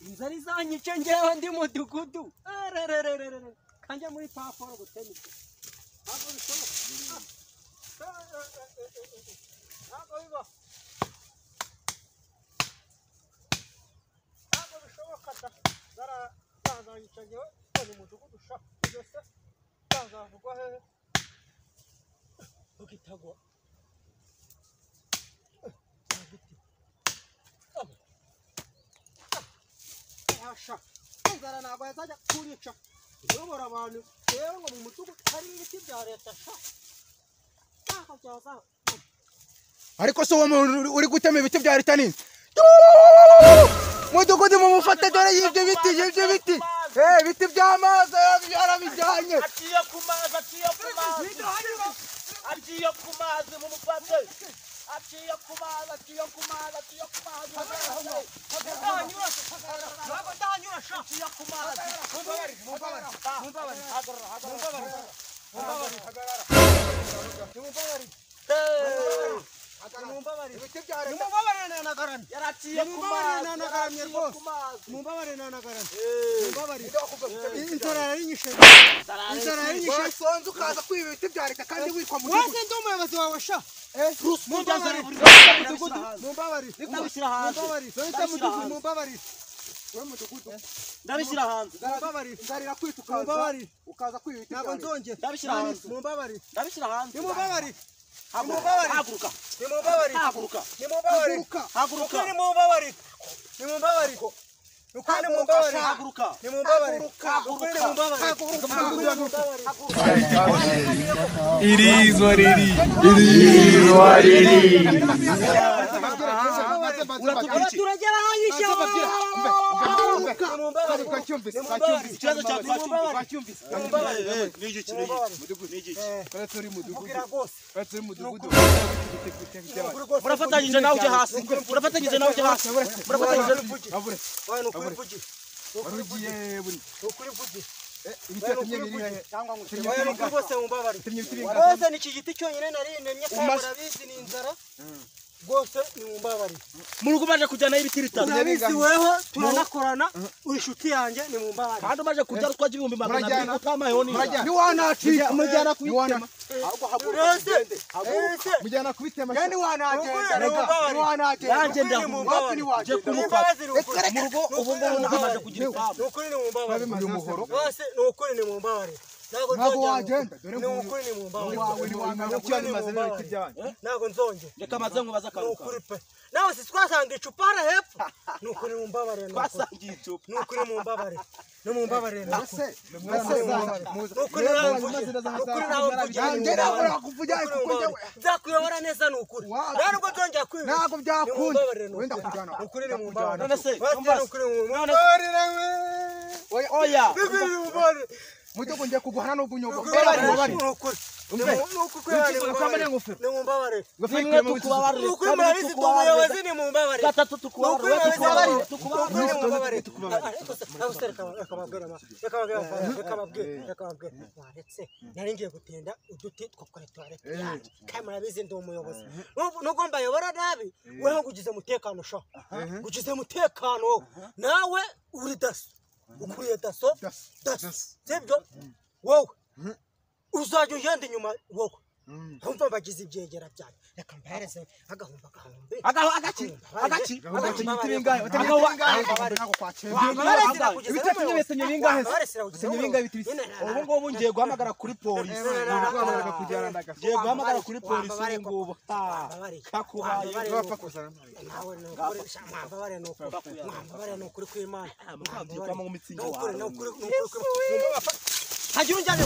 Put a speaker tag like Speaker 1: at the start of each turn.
Speaker 1: inzara izanyice ngewe ndi mudugudu kanja muri paporo gutemike ntabwo bishoboka ntabwo biba ntabwo bishoboka zazanyice ngewe ndi mudugudu sha byose zazavugwa hehe ukitagwa Asha inzara ntabwo yazajya kurica uyobora abantu rero ngo mu mutugu hari ibiti bya leta sha ntabwo byaza
Speaker 2: ariko so uri gutema ibiti bya leta nini mudugudu mumufate dore y'ibyo biti ibiti by'amazi yarabijyanye
Speaker 3: aciye ku mazi mumufate aciye ku mazi
Speaker 2: ukaza kwiba ibiti bya leta kandi witwa
Speaker 1: wese ndi umuyobozi wawe sha
Speaker 3: ndabishyira hanze
Speaker 2: nzarira kwita ukaza kwiba ibiti
Speaker 1: ntabwo nzongera
Speaker 3: ndabishyira hanze ndabishyira hanze haguruka
Speaker 2: irizwa riri
Speaker 1: abaturage baranyisha
Speaker 3: murafatanyije nawe ujye hasi
Speaker 1: wese ni iki giti cyonyine narinemye kandi murabizi ni inzara rwose ni mumbabari
Speaker 3: mu rugo baje kujyana ibiti bitatu
Speaker 1: urabizi weho turanakorana uri inshuti yanjye ni mumbabari
Speaker 3: kandi umaze kujya twaje 200 utamayeho ni
Speaker 2: ntiwanacika
Speaker 1: mujyana kubitema
Speaker 2: mujyana kubitema
Speaker 1: yani wanagenda
Speaker 3: yagenda je kumufata mu rugo ubu ngubu amaze kugira ipambo
Speaker 1: nukuri ni mumbabari bose nukuri ni mumbabari
Speaker 2: ntabwo wagenda dore
Speaker 1: ni ukuri ni mumbabari
Speaker 2: wawe ni wangana cyane mazina y'ibiti byanyu
Speaker 1: ntabwo nzongera
Speaker 3: reka maze nkubaza akaruka
Speaker 1: nukuri pe nawe si twasanga icupa hara hepfo nukuri mumbabari
Speaker 3: twasangiye icupa
Speaker 1: nukuri mumbabari no mumbabari
Speaker 2: ese
Speaker 1: nukuri nzakuyobora neza nukuri ntabwo nzongera kwiba
Speaker 2: ntabwo byakunda wenda kujyana
Speaker 1: nukuri ni mumbabari
Speaker 3: none se
Speaker 1: nukuri mumbabari
Speaker 3: oya
Speaker 2: mudogo ngiye kugwana no gunyobwa
Speaker 1: bari nukuri
Speaker 2: ni
Speaker 1: mumbabari
Speaker 3: nimwe tukubabarire
Speaker 1: nukuri murabizi umuyobozi ni mumbabari
Speaker 3: gatatu tukubabarire
Speaker 1: nari ngiye gutinda uduti two kuri toilette yanjye kandi murabizi ndi umuyobozi nubwo mbayobora nabi weho ugize umutekano sha ugize umutekano nawe uri daso ukuriye daso sibyo wowe uzajya ugenda inyuma wowe ntumva bagize ibyegera byanyu reka mbahereze agahumba
Speaker 3: agaci
Speaker 2: bingahe ibiti bingahe
Speaker 3: ubu ngubu ngiye guhamagara kuri polisi ngiye guhamagara kuri polisi ubu ngubu kakubaye
Speaker 1: mwambabare ni ukuri kw'Imana
Speaker 3: mukabyukamo nk'umitsingi
Speaker 1: hagira unjyane